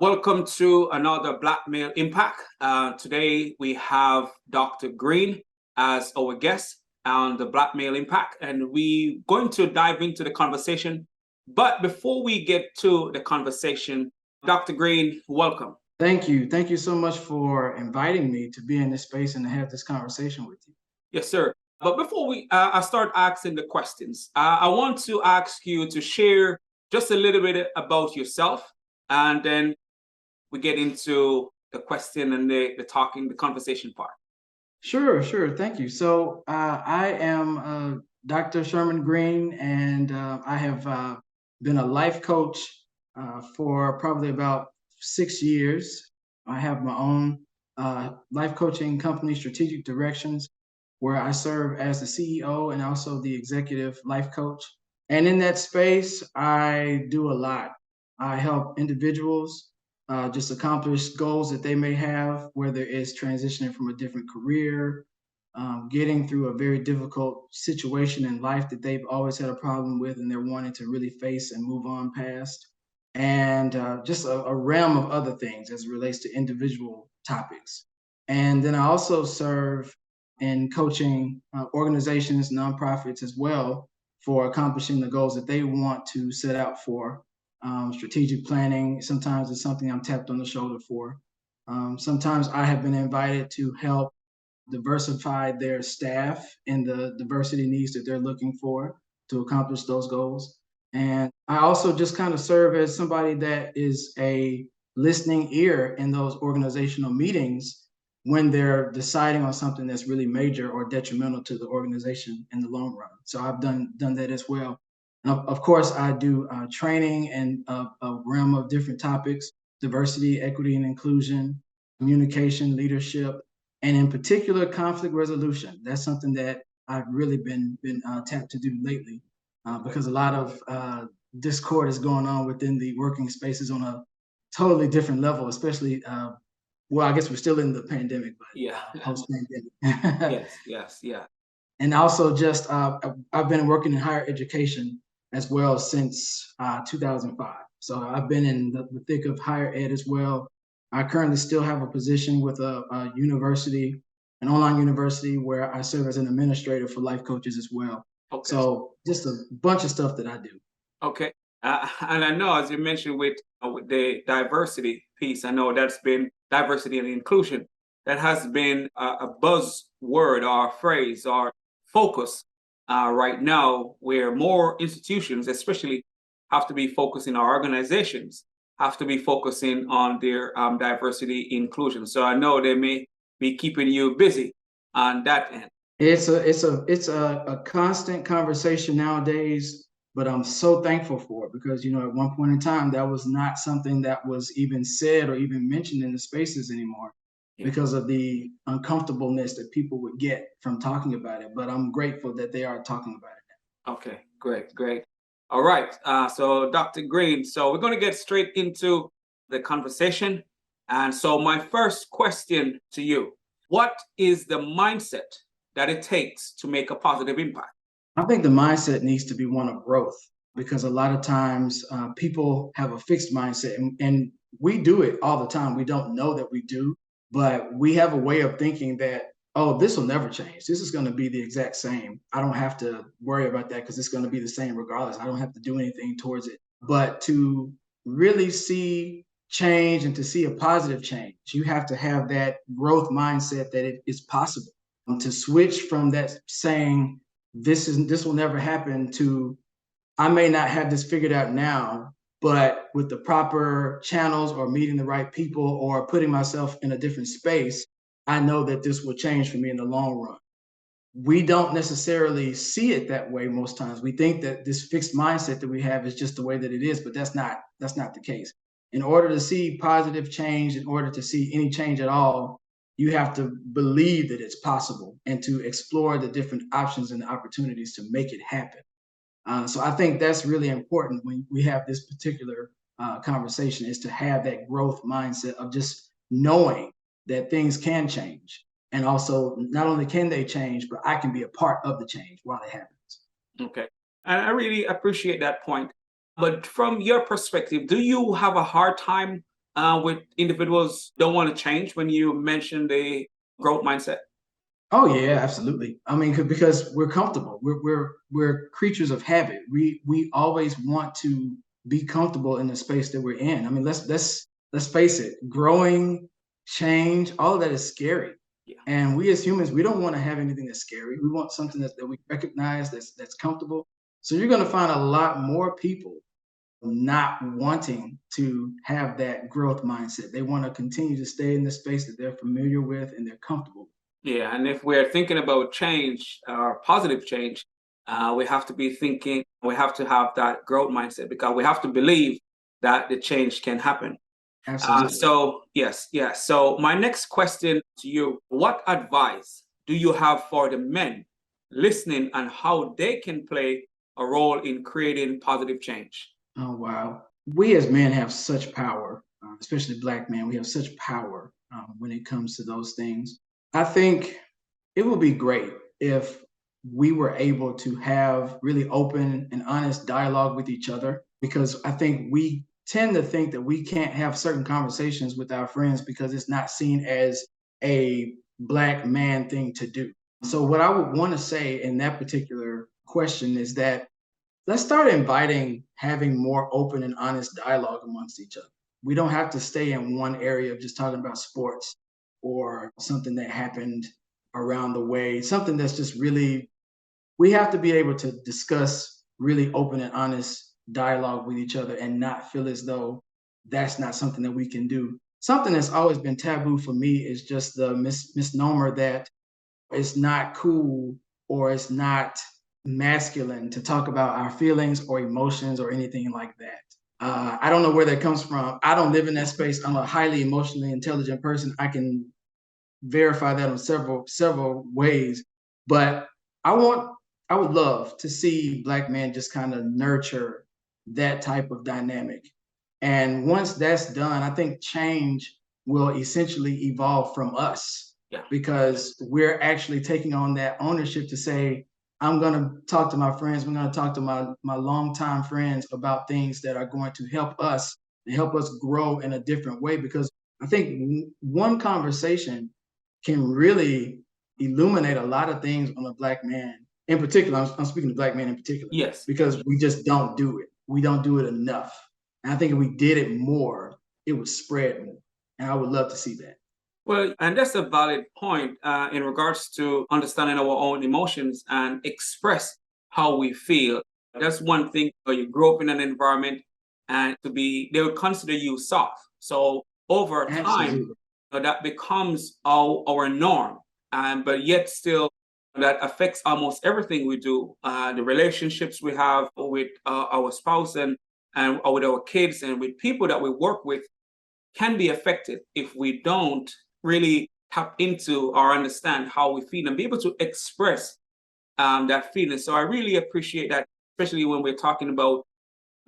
Welcome to another Black Male Impact. Today we have Dr. Green as our guest on the Black Male Impact, and we're going to dive into the conversation. But before we get to the conversation, Dr. Green, welcome. Thank you. Thank you so much for inviting me to be in this space and to have this conversation with you. Yes, sir. But before I start asking the questions, I want to ask you to share just a little bit about yourself, and then we get into the question and the talking, the conversation part. Sure. Thank you. So I am Dr. Sherman Green, and I have been a life coach for probably about 6 years. I have my own life coaching company, Strategic Directions, where I serve as the CEO and also the executive life coach. And in that space, I do a lot. I help individuals just accomplish goals that they may have, whether it's transitioning from a different career, getting through a very difficult situation in life that they've always had a problem with and they're wanting to really face and move on past, and just a realm of other things as it relates to individual topics. And then I also serve in coaching organizations, nonprofits as well, for accomplishing the goals that they want to set out for. Strategic planning, sometimes it's something I'm tapped on the shoulder for. Sometimes I have been invited to help diversify their staff and the diversity needs that they're looking for to accomplish those goals. And I also just kind of serve as somebody that is a listening ear in those organizational meetings when they're deciding on something that's really major or detrimental to the organization in the long run. So I've done that as well. And of course, I do training and a realm of different topics: diversity, equity, and inclusion, communication, leadership, and in particular, conflict resolution. That's something that I've really been tapped to do lately, because a lot of discord is going on within the working spaces on a totally different level, especially. Well, I guess we're still in the pandemic, but Yeah. post-pandemic. Yeah. And also just I've been working in higher education as well since 2005. So I've been in the thick of higher ed as well. I currently still have a position with a university, an online university, where I serve as an administrator for life coaches as well. Okay. So just a bunch of stuff that I do. Okay. And I know, as you mentioned, with the diversity piece, I know that's been diversity and inclusion. That has been a buzzword or a phrase or focus right now, where more institutions, especially, have to be focusing, our organizations have to be focusing on their diversity inclusion. So I know they may be keeping you busy on that end. It's a constant conversation nowadays, but I'm so thankful for it because at one point in time that was not something that was even said or even mentioned in the spaces anymore, because of the uncomfortableness that people would get from talking about it. But I'm grateful that they are talking about it now. Okay, great. All right, so Dr. Green, so we're going to get straight into the conversation. And so my first question to you: what is the mindset that it takes to make a positive impact? I think the mindset needs to be one of growth, because a lot of times people have a fixed mindset, and we do it all the time. We don't know that we do, but we have a way of thinking that, oh, this will never change. This is going to be the exact same. I don't have to worry about that because it's going to be the same regardless. I don't have to do anything towards it. But to really see change and to see a positive change, you have to have that growth mindset that it is possible. To switch from that saying, this will never happen, to I may not have this figured out now, but with the proper channels or meeting the right people or putting myself in a different space, I know that this will change for me in the long run. We don't necessarily see it that way most times. We think that this fixed mindset that we have is just the way that it is, but that's not the case. In order to see positive change, in order to see any change at all, you have to believe that it's possible and to explore the different options and opportunities to make it happen. So I think that's really important when we have this particular conversation, is to have that growth mindset of just knowing that things can change. And also, not only can they change, but I can be a part of the change while it happens. Okay. And I really appreciate that point. But from your perspective, do you have a hard time with individuals don't want to change when you mention the growth mindset? Oh yeah, absolutely. I mean, because we're comfortable. We're creatures of habit. We always want to be comfortable in the space that we're in. I mean, let's face it. Growing, change, all of that is scary. Yeah. And we as humans, we don't want to have anything that's scary. We want something that we recognize that's comfortable. So you're going to find a lot more people not wanting to have that growth mindset. They want to continue to stay in the space that they're familiar with and they're comfortable. Yeah, and if we're thinking about change or positive change, we have to be thinking, we have to have that growth mindset because we have to believe that the change can happen. Absolutely. Yes. So my next question to you, what advice do you have for the men listening on how they can play a role in creating positive change? Oh, wow. We as men have such power, especially Black men. We have such power when it comes to those things. I think it would be great if we were able to have really open and honest dialogue with each other, because I think we tend to think that we can't have certain conversations with our friends because it's not seen as a Black man thing to do. So, what I would want to say in that particular question is that let's start inviting having more open and honest dialogue amongst each other. We don't have to stay in one area of just talking about sports or something that happened around the way, something that's just really, we have to be able to discuss really open and honest dialogue with each other and not feel as though that's not something that we can do. Something that's always been taboo for me is just the misnomer that it's not cool or it's not masculine to talk about our feelings or emotions or anything like that. I don't know where that comes from. I don't live in that space. I'm a highly emotionally intelligent person. I can verify that on several ways. But I want I would love to see Black men just kind of nurture that type of dynamic. And once that's done, I think change will essentially evolve from us Yeah. because we're actually taking on that ownership to say, I'm going to talk to my friends. I'm going to talk to my longtime friends about things that are going to help us and help us grow in a different way. Because I think one conversation can really illuminate a lot of things on a Black man in particular. I'm speaking to Black men in particular Yes. because we just don't do it. We don't do it enough. And I think if we did it more, it would spread more. And I would love to see that. Well, and that's a valid point in regards to understanding our own emotions and express how we feel. That's one thing. You grow up in an environment, and they would consider you soft. So over time, Absolutely. that becomes our norm. But yet still, that affects almost everything we do. The relationships we have with our spouse and with our kids and with people that we work with can be affected if we don't really tap into or understand how we feel and be able to express that feeling. So I really appreciate that, especially when we're talking about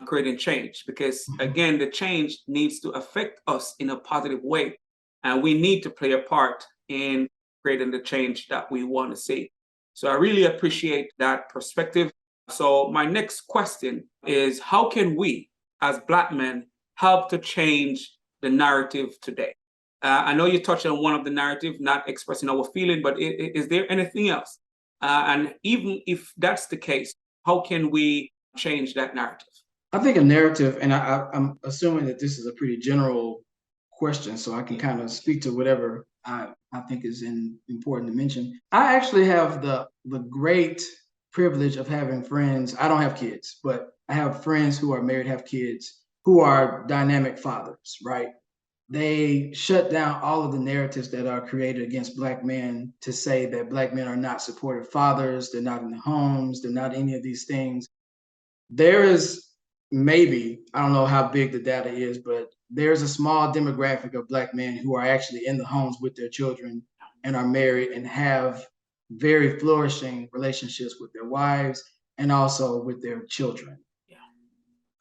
creating change, because Mhm. again, the change needs to affect us in a positive way. And we need to play a part in creating the change that we want to see. So I really appreciate that perspective. So my next question is, how can we as Black men help to change the narrative today? I know you touched on one of the narrative, not expressing our feeling, but is there anything else? And even if that's the case, how can we change that narrative? I think a narrative, and I'm assuming that this is a pretty general question, so I can Yeah. kind of speak to whatever I think is important to mention. I actually have the great privilege of having friends. I don't have kids, but I have friends who are married, have kids, who are dynamic fathers, right? They shut down all of the narratives that are created against Black men to say that Black men are not supportive fathers, they're not in the homes, they're not any of these things. There is maybe, I don't know how big the data is, but there's a small demographic of Black men who are actually in the homes with their children and are married and have very flourishing relationships with their wives and also with their children. Yeah.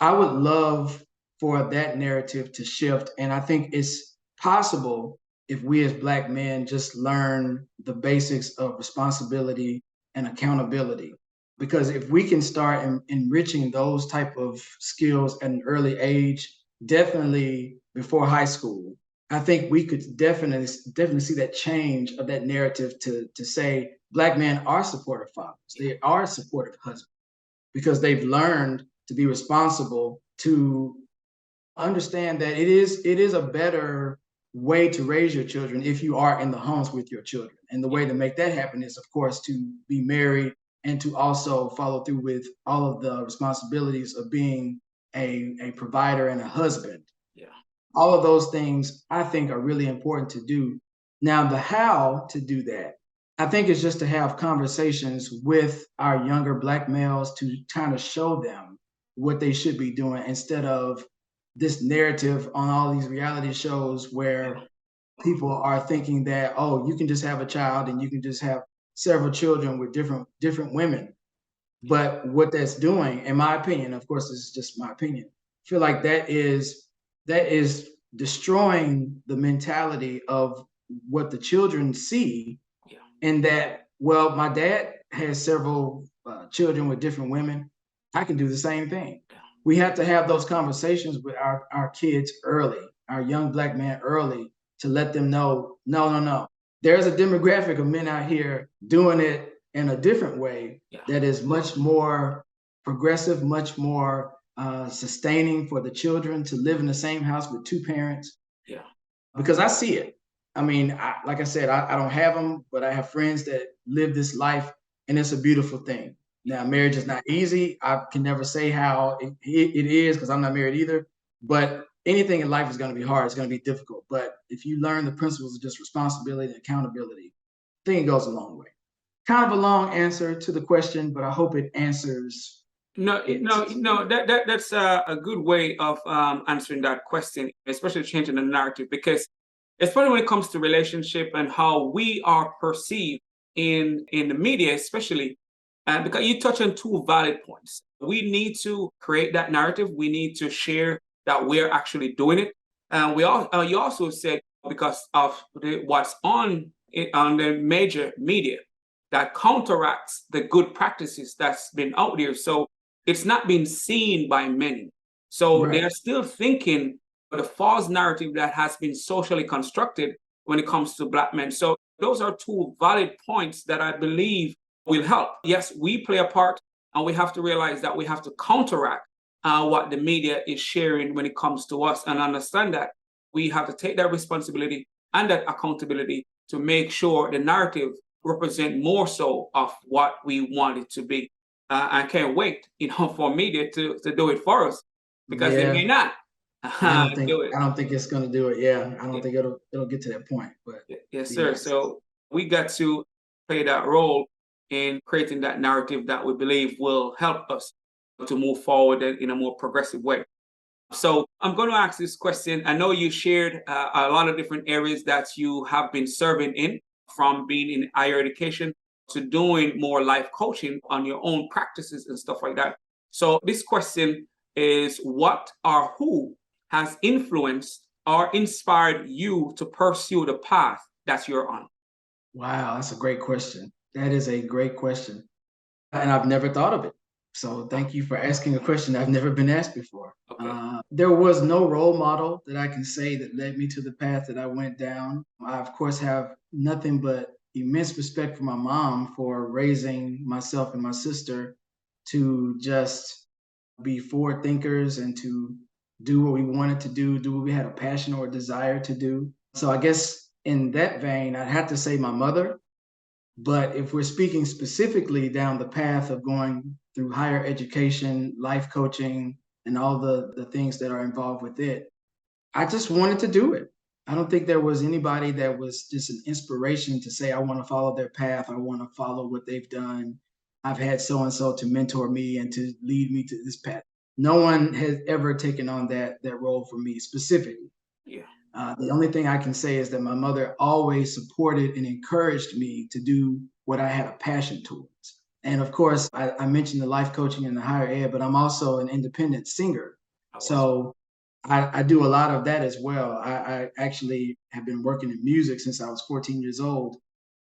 I would love for that narrative to shift. And I think it's possible if we as Black men just learn the basics of responsibility and accountability. Because if we can start enriching those type of skills at an early age, definitely before high school, I think we could definitely see that change of that narrative to say Black men are supportive fathers, they are supportive husbands because they've learned to be responsible, to understand that it is a better way to raise your children if you are in the homes with your children. And the way to make that happen is, of course, to be married and to also follow through with all of the responsibilities of being a provider and a husband. Yeah. All of those things I think are really important to do. Now, the how to do that, I think, is just to have conversations with our younger Black males to kind of show them what they should be doing instead of this narrative on all these reality shows where people are thinking that, oh, you can just have a child and you can just have several children with different women. But what that's doing, in my opinion, of course, this is just my opinion, I feel like that is destroying the mentality of what the children see, Yeah. and that, well, my dad has several children with different women. I can do the same thing. We have to have those conversations with our kids early, our young Black men early, to let them know, no, no, no. There's a demographic of men out here doing it in a different way Yeah. that is much more progressive, much more sustaining for the children to live in the same house with two parents. Yeah. Because I see it. I mean, like I said, I don't have them, but I have friends that live this life, and it's a beautiful thing. Now, marriage is not easy. I can never say how it is because I'm not married either. But anything in life is going to be hard. It's going to be difficult. But if you learn the principles of just responsibility and accountability, I think it goes a long way. Kind of a long answer to the question, but I hope it answers No, it. no, no. That's a good way of answering that question, especially changing the narrative, because especially when it comes to relationship and how we are perceived in the media, especially, because you touch on two valid points. We need to create that narrative. We need to share that we're actually doing it. And you also said because of what's on the major media that counteracts the good practices that's been out there. So it's not been seen by many. So they Right. are still thinking the false narrative that has been socially constructed when it comes to Black men. So those are two valid points that I believe will help. Yes, we play a part, and we have to realize that we have to counteract what the media is sharing when it comes to us, and understand that we have to take that responsibility and that accountability to make sure the narrative represent more so of what we want it to be. I can't wait, for media to do it for us, because they may Yeah. not I don't think do it. I don't think it's going to do it. Yeah, I don't Yeah. think it'll get to that point. But Yes, be sir. nice. So we got to play that role in creating that narrative that we believe will help us to move forward in a more progressive way. So I'm going to ask this question. I know you shared a lot of different areas that you have been serving in, from being in higher education to doing more life coaching on your own practices and stuff like that. So this question is, what or who has influenced or inspired you to pursue the path that you're on? Wow, that's a great question. That is a great question, and I've never thought of it. So Ah, thank you for asking a question I've never been asked before. okay. There was no role model that I can say that led me to the path that I went down. I, of course, have nothing but immense respect for my mom for raising myself and my sister to just be forward thinkers and to do what we wanted to do what we had a passion or a desire to do. So I guess in that vein, I'd have to say my mother. But if we're speaking specifically down the path of going through higher education, life coaching, and all the things that are involved with it, I just wanted to do it. I don't think there was anybody that was just an inspiration to say, I want to follow their path. I want to follow what they've done. I've had so and so to mentor me and to lead me to this path. No one has ever taken on that role for me specifically. Yeah. The only thing I can say is that my mother always supported and encouraged me to do what I had a passion towards. And of course, I mentioned the life coaching and the higher ed, but I'm also an independent singer. I was. So I do a lot of that as well. I actually have been working in music since I was 14 years old.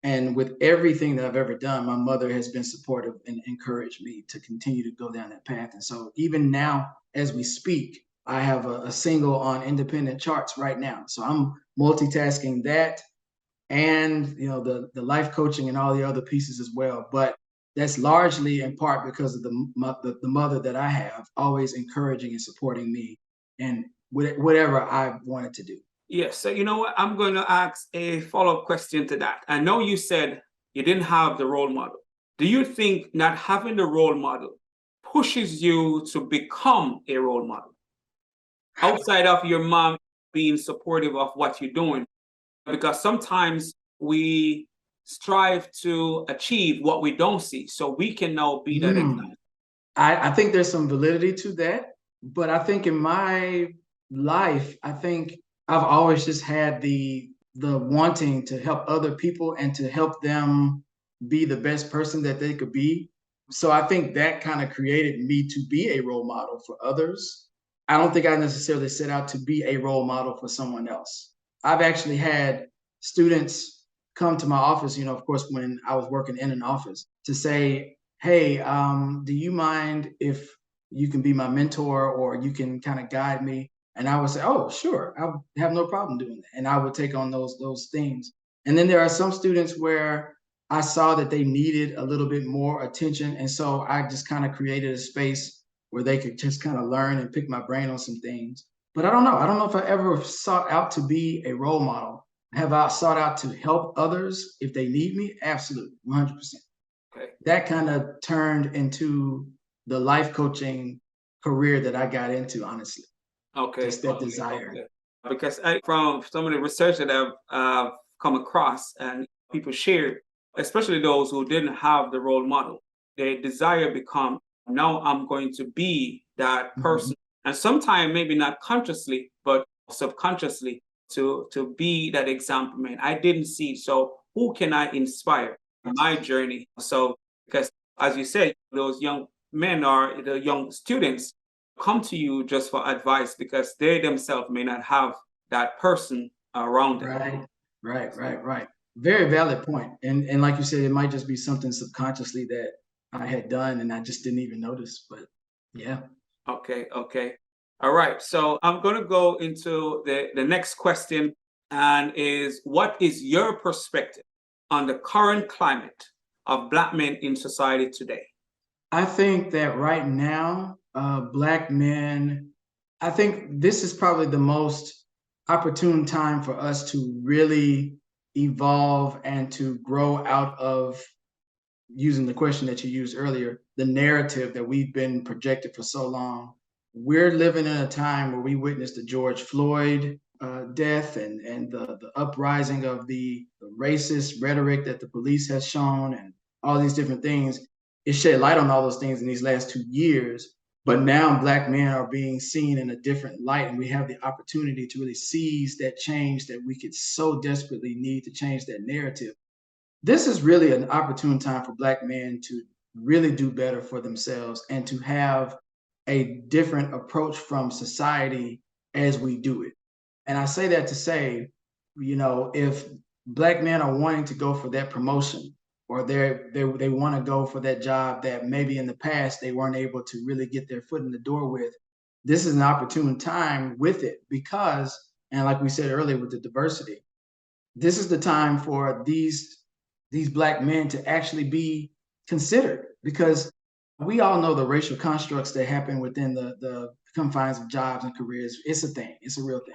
And with everything that I've ever done, my mother has been supportive and encouraged me to continue to go down that path. And so even now, as we speak, I have a single on independent charts right now. So I'm multitasking that and the life coaching and all the other pieces as well. But that's largely in part because of the mother that I have, always encouraging and supporting me and whatever I wanted to do. Yes. So you know what? I'm going to ask a follow-up question to that. I know you said you didn't have the role model. Do you think not having the role model pushes you to become a role model outside of your mom being supportive of what you're doing? Because sometimes we strive to achieve what we don't see, so we can now be that Mm. example. I think there's some validity to that, but I think in my life, I think I've always just had the wanting to help other people and to help them be the best person that they could be. So I think that kind of created me to be a role model for others. I don't think I necessarily set out to be a role model for someone else. I've actually had students come to my office, of course, when I was working in an office to say, hey, do you mind if you can be my mentor or you can kind of guide me? And I would say, oh, sure, I have no problem doing that. And I would take on those things. And then there are some students where I saw that they needed a little bit more attention. And so I just kind of created a space where they could just kind of learn and pick my brain on some things. But I don't know. I don't know if I ever sought out to be a role model. Have I sought out to help others if they need me? Absolutely, 100%. Okay. That kind of turned into the life coaching career that I got into, honestly. Okay. Just that desire. Okay. Because from some of the research that I've come across and people share, especially those who didn't have the role model, their desire become, now I'm going to be that Mhm. person. And sometimes maybe not consciously, but subconsciously to be that example. Man, I didn't see. So who can I inspire in my journey? So because as you said, those young men or the young students come to you just for advice because they themselves may not have that person around them. Right, right, So, right, right. Very valid point. And like you said, it might just be something subconsciously that I had done and I just didn't even notice. But yeah. okay, okay. All right. So I'm going to go into the next question, and is what is your perspective on the current climate of Black men in society today? I think that right now, Black men, I think this is probably the most opportune time for us to really evolve and to grow out of, using the question that you used earlier, the narrative that we've been projected for so long. We're living in a time where we witnessed the George Floyd death and the uprising of the racist rhetoric that the police has shown and all these different things. It shed light on all those things in these last 2 years. But now Black men are being seen in a different light, and we have the opportunity to really seize that change that we could so desperately need to change that narrative. This is really an opportune time for Black men to really do better for themselves and to have a different approach from society as we do it. And I say that to say, if Black men are wanting to go for that promotion or they want to go for that job that maybe in the past they weren't able to really get their foot in the door with, this is an opportune time with it because, and like we said earlier with the diversity, this is the time for these Black men to actually be considered because we all know the racial constructs that happen within the confines of jobs and careers. It's a thing. It's a real thing.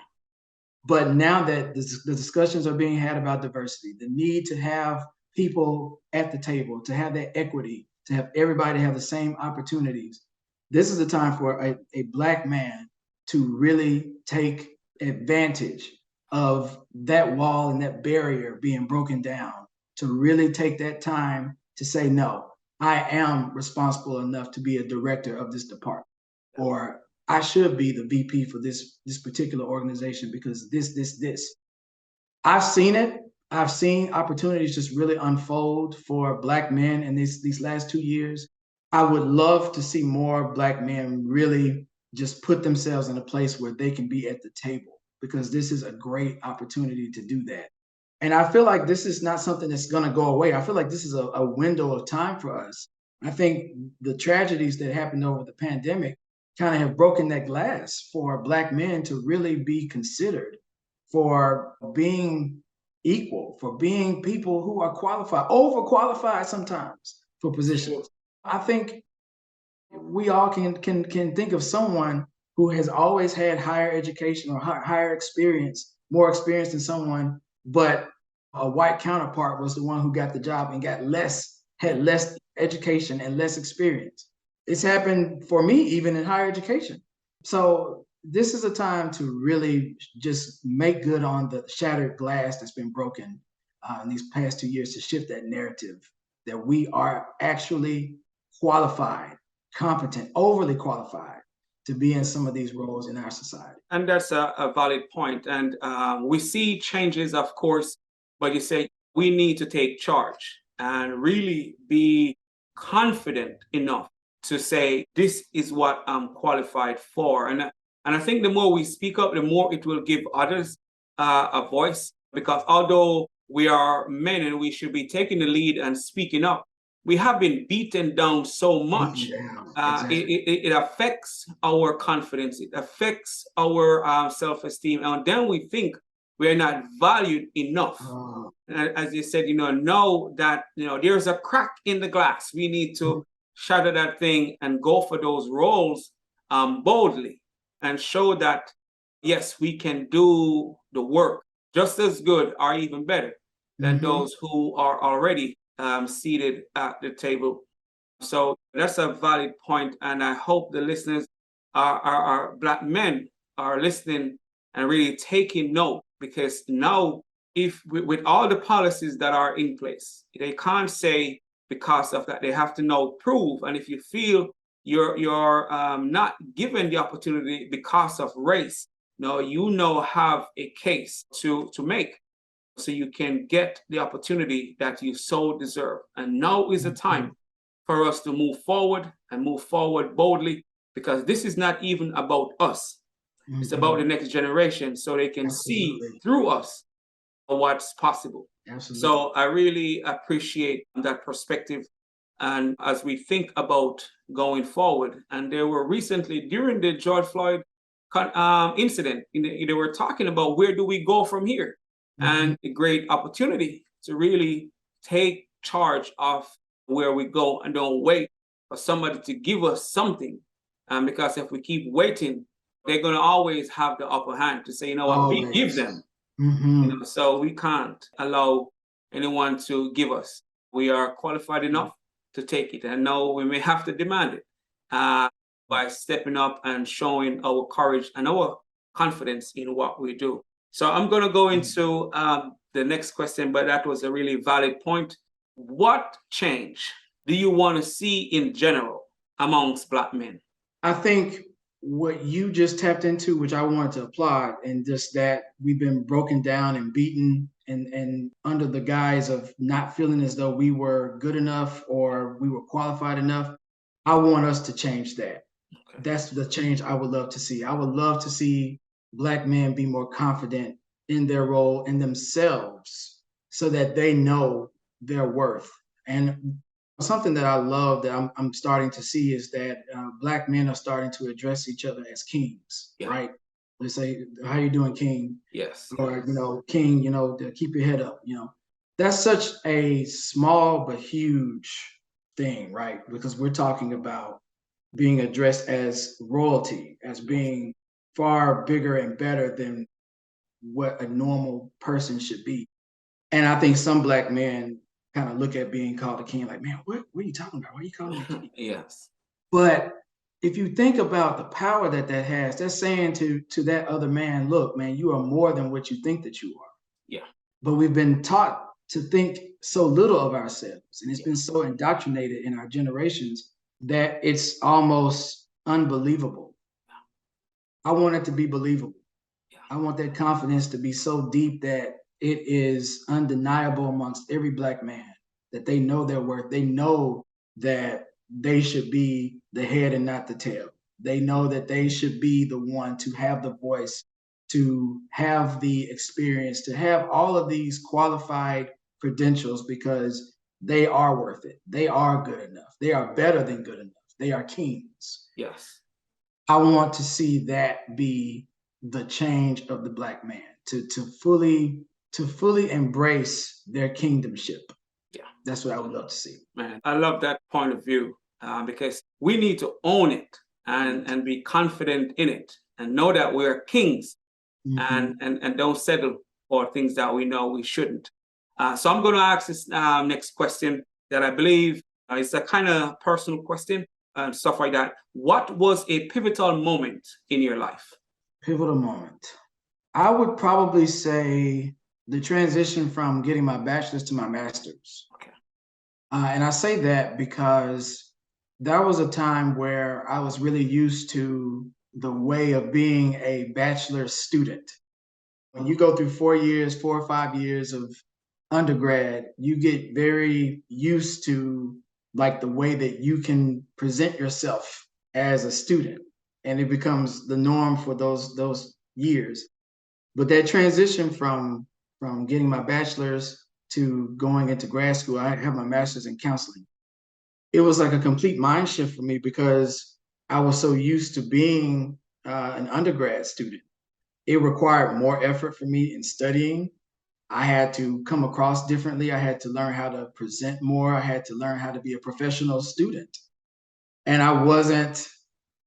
But now that the discussions are being had about diversity, the need to have people at the table, to have that equity, to have everybody have the same opportunities, this is the time for a Black man to really take advantage of that wall and that barrier being broken down, to really take that time to say, no, I am responsible enough to be a director of this department, or I should be the VP for this particular organization because this. I've seen it. I've seen opportunities just really unfold for Black men in these last 2 years. I would love to see more Black men really just put themselves in a place where they can be at the table because this is a great opportunity to do that. And I feel like this is not something that's going to go away. I feel like this is a window of time for us. I think the tragedies that happened over the pandemic kind of have broken that glass for Black men to really be considered for being equal, for being people who are qualified, overqualified sometimes for Sure. positions. I think we all can think of someone who has always had higher education or higher experience, more experience than someone, but a white counterpart was the one who got the job and had less education and less experience. It's happened for me even in higher education. So this is a time to really just make good on the shattered glass that's been broken in these past 2 years, to shift that narrative that we are actually qualified, competent, overly qualified to be in some of these roles in our society. And that's a valid point. And we see changes, of course, but you say we need to take charge and really be confident enough to say, this is what I'm qualified for. And I think the more we speak up, the more it will give others a voice. Because although we are men and we should be taking the lead and speaking up, we have been beaten down so much. Exactly. It affects our confidence, it affects our self-esteem, and then we think we're not valued enough. Oh, As you said, know that there's a crack in the glass. We need to shatter that thing and go for those roles boldly and show that yes, we can do the work just as good or even better than those who are already seated at the table. So that's a valid point, and I hope the listeners are Black men are listening and really taking note, because now, if with all the policies that are in place, they can't say because of that. They have to now prove, and if you feel you're not given the opportunity because of race, no, have a case to make, so you can get the opportunity that you so deserve. And now is the time for us to move forward and move forward boldly, because this is not even about us. It's about the next generation, so they can see Absolutely. through us what's possible. Absolutely. So I really appreciate that perspective. And as we think about going forward, and there were recently during the George Floyd incident, they were talking about where do we go from here, and a great opportunity to really take charge of where we go and don't wait for somebody to give us something. Because if we keep waiting, they're going to always have the upper hand to say, you know what, we give them. So we can't allow anyone to give us. We are qualified enough to take it. And now we may have to demand it by stepping up and showing our courage and our confidence in what we do. So I'm going to go into the next question, but that was a really valid point. What change do you want to see in general amongst Black men? I think what you just tapped into, which I wanted to applaud, and just that we've been broken down and beaten and under the guise of not feeling as though we were good enough or we were qualified enough. I want us to change that. Okay. That's the change I would love to see. I would love to see Black men be more confident in their role, in themselves, so that they know their worth. And something that I love that I'm starting to see is that Black men are starting to address each other as kings, Yeah. right? They say, "How you doing, King?" Yes. Or King, to keep your head up. That's such a small but huge thing, right? Because we're talking about being addressed as royalty, as being far bigger and better than what a normal person should be. And I think some Black men kind of look at being called a king like, man, what are you talking about? Why are you calling me a king? Yes. But if you think about the power that has, that's saying to that other man, look, man, you are more than what you think that you are. Yeah. But we've been taught to think so little of ourselves, and it's been so indoctrinated in our generations that it's almost unbelievable. I want it to be believable. I want that confidence to be so deep that it is undeniable amongst every Black man, that they know their worth. They know that they should be the head and not the tail. They know that they should be the one to have the voice, to have the experience, to have all of these qualified credentials, because they are worth it. They are good enough. They are better than good enough. They are kings. Yes. I want to see that be the change of the Black man, to fully embrace their kingdomship. Yeah, That's what I would love to see. man, I love that point of view because we need to own it Right. and be confident in it and know that we're kings Hmm. and don't settle for things that we know we shouldn't. So I'm going to ask this next question that I believe is a kind of personal question and stuff like that. What was a pivotal moment in your life? Pivotal moment. I would probably say the transition from getting my bachelor's to my master's. Okay. And I say that because that was a time where I was really used to the way of being a bachelor's student. When you go through 4 years, 4 or 5 years of undergrad, you get very used to like the way that you can present yourself as a student, and it becomes the norm for those years. But that transition from getting my bachelor's to going into grad school, I have my master's in counseling. It was like a complete mind shift for me because I was so used to being an undergrad student. It required more effort for me in studying. I had to come across differently. I had to learn how to present more. I had to learn how to be a professional student. And I wasn't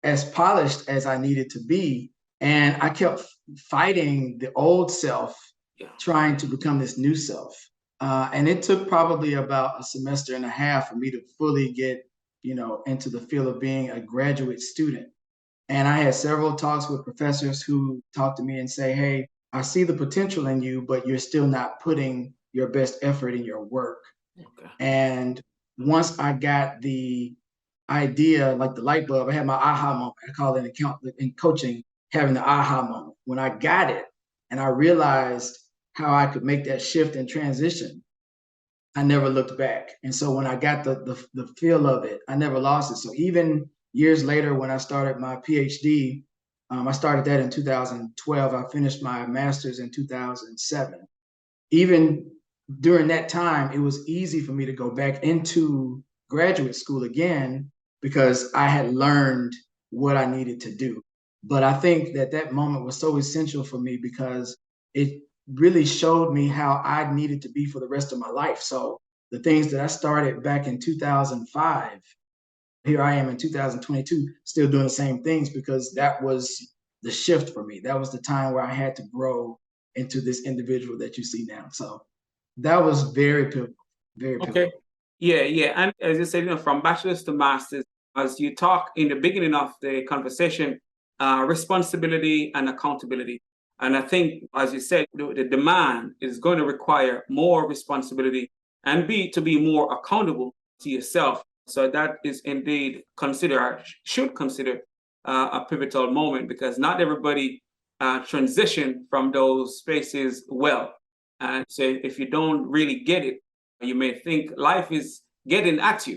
as polished as I needed to be. And I kept fighting the old self, Yeah. trying to become this new self. And it took probably about a semester and a half for me to fully get, into the field of being a graduate student. And I had several talks with professors who talked to me and say, hey, I see the potential in you, but you're still not putting your best effort in your work. Okay. And once I got the idea, like the light bulb, I had my aha moment. I call it in coaching, having the aha moment. When I got it and I realized how I could make that shift and transition, I never looked back. And so when I got the feel of it, I never lost it. So even years later, when I started my PhD, I started that in 2012. I finished my master's in 2007. Even during that time, it was easy for me to go back into graduate school again because I had learned what I needed to do. But I think that that moment was so essential for me because it really showed me how I needed to be for the rest of my life. So the things that I started back in 2005, here I am in 2022, still doing the same things because that was the shift for me. That was the time where I had to grow into this individual that you see now. So that was very pivotal, very Okay. pivotal. Yeah, yeah. And as you said, from bachelor's to master's, as you talk in the beginning of the conversation, responsibility and accountability. And I think, as you said, the demand is going to require more responsibility and to be more accountable to yourself. So that is indeed should consider a pivotal moment because not everybody transition from those spaces well. And so if you don't really get it, you may think life is getting at you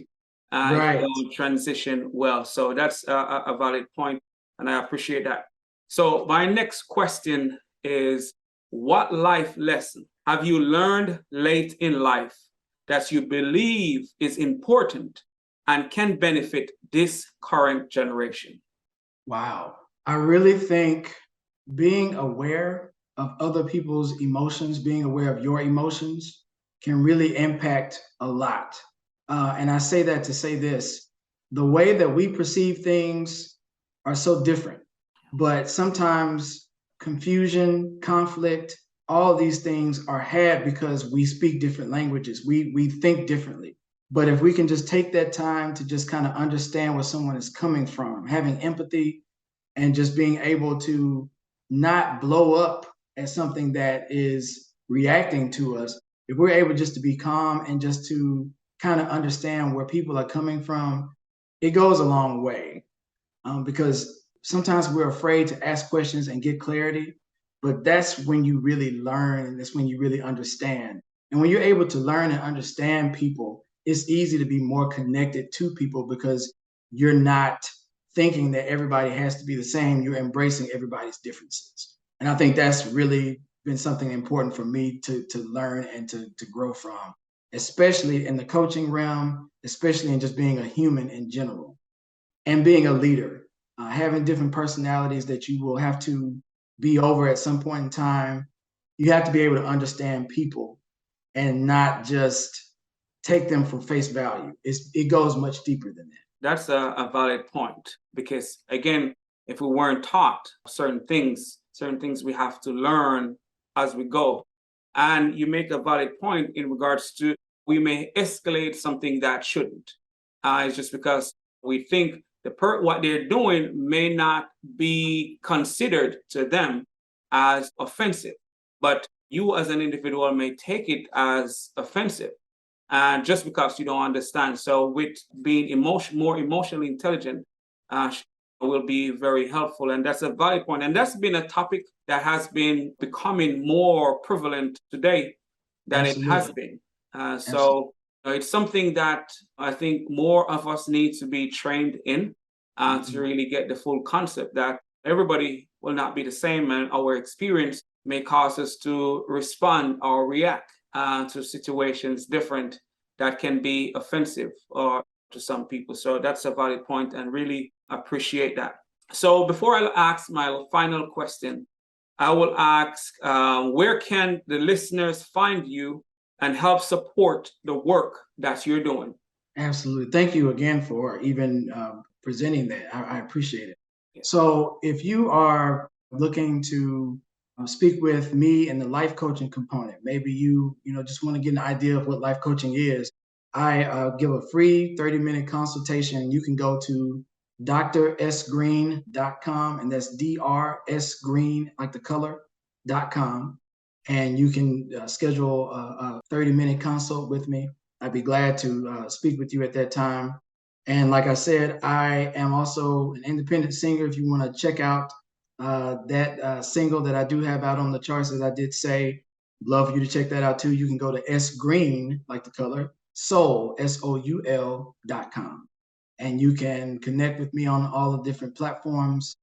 if you Right. don't transition well. So that's a valid point, and I appreciate that. So my next question is, what life lesson have you learned late in life that you believe is important and can benefit this current generation? Wow. I really think being aware of other people's emotions, being aware of your emotions can really impact a lot. And I say that to say this, the way that we perceive things are so different, but sometimes confusion, conflict, all these things are had because we speak different languages. We think differently. But if we can just take that time to just kind of understand where someone is coming from, having empathy, and just being able to not blow up at something that is reacting to us, if we're able just to be calm and just to kind of understand where people are coming from, it goes a long way. Because sometimes we're afraid to ask questions and get clarity, but that's when you really learn and that's when you really understand. And when you're able to learn and understand people, it's easy to be more connected to people because you're not thinking that everybody has to be the same. You're embracing everybody's differences. And I think that's really been something important for me to learn and to grow from, especially in the coaching realm, especially in just being a human in general and being a leader. having different personalities that you will have to be over at some point in time. You have to be able to understand people and not just take them for face value. It goes much deeper than that. That's a valid point because, again, if we weren't taught certain things we have to learn as we go. And you make a valid point in regards to we may escalate something that shouldn't. It's just because we think what they're doing may not be considered to them as offensive, but you as an individual may take it as offensive and just because you don't understand. So with being more emotionally intelligent will be very helpful. And that's a valid point. And that's been a topic that has been becoming more prevalent today than it has Absolutely. been. Absolutely. So it's something that I think more of us need to be trained in to Mhm. really get the full concept that everybody will not be the same, and our experience may cause us to respond or react to situations different that can be offensive or to some people. So that's a valid point and really appreciate that. So before I ask my final question, I will ask where can the listeners find you and help support the work that you're doing? Absolutely. Thank you again for even presenting that. I appreciate it. Yeah. So, if you are looking to speak with me in the life coaching component, maybe you just want to get an idea of what life coaching is. I give a free 30-minute consultation. You can go to drsgreen.com, and that's DRSgreen, like the color.com, and you can schedule a 30-minute consult with me. I'd be glad to speak with you at that time. And like I said, I am also an independent singer. If you want to check out that single that I do have out on the charts, as I did say, love for you to check that out too. You can go to sgreen, like the color, soul, SOUL.com. And you can connect with me on all the different platforms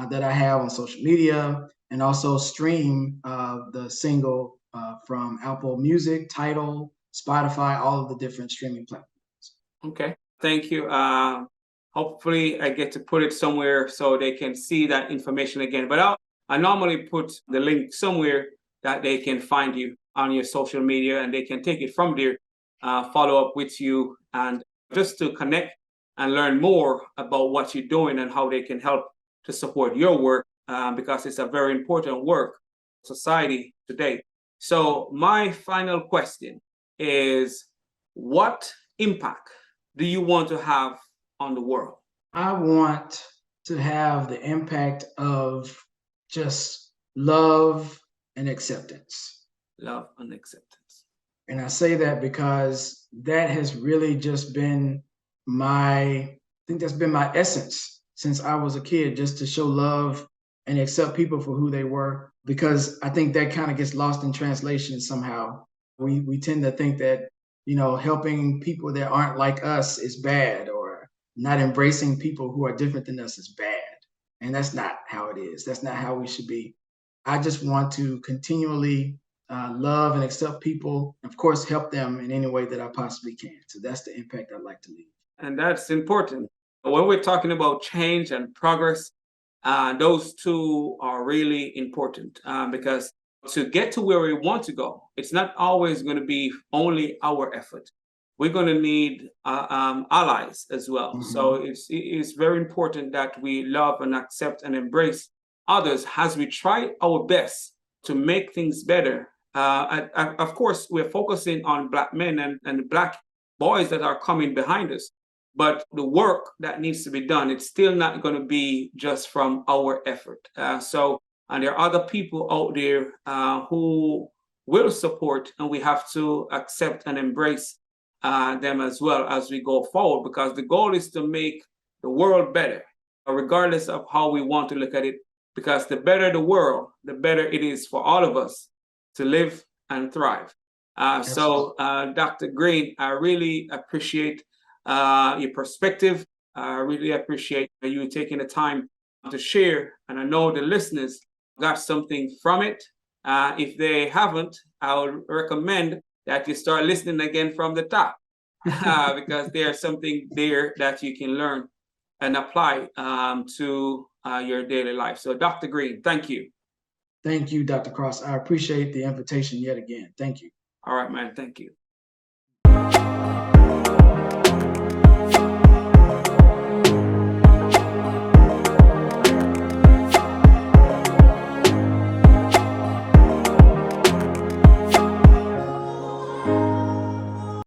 that I have on social media, and also stream the single from Apple Music, Tidal, Spotify, all of the different streaming platforms. Okay. Thank you. Hopefully, I get to put it somewhere so they can see that information again. But I normally put the link somewhere that they can find you on your social media and they can take it from there, follow up with you, and just to connect and learn more about what you're doing and how they can help to support your work because it's a very important work for society today. So, my final question is what impact do you want to have on the world? I want to have the impact of just love and acceptance. Love and acceptance. And I say that because that has really just been I think that's been my essence since I was a kid, just to show love and accept people for who they were. Because I think that kind of gets lost in translation somehow. We tend to think that, helping people that aren't like us is bad, or not embracing people who are different than us is bad. And that's not how it is. That's not how we should be. I just want to continually love and accept people, of course, help them in any way that I possibly can. So that's the impact I'd like to leave. And that's important. When we're talking about change and progress, those two are really important because to get to where we want to go, it's not always going to be only our effort. We're going to need allies as well. So Mhm. it's very important that we love and accept and embrace others as we try our best to make things better. Of course, we're focusing on Black men and Black boys that are coming behind us. But the work that needs to be done, it's still not going to be just from our effort. And there are other people out there who will support, and we have to accept and embrace them as well as we go forward, because the goal is to make the world better, regardless of how we want to look at it. Because the better the world, the better it is for all of us to live and thrive. Absolutely. Dr. Green, I really appreciate your perspective. I really appreciate you taking the time to share. And I know the listeners got something from it. If they haven't, I would recommend that you start listening again from the top because there's something there that you can learn. and apply to your daily life. So, Dr. Green, thank you. Thank you, Dr. Cross. I appreciate the invitation yet again. Thank you. All right, man. Thank you.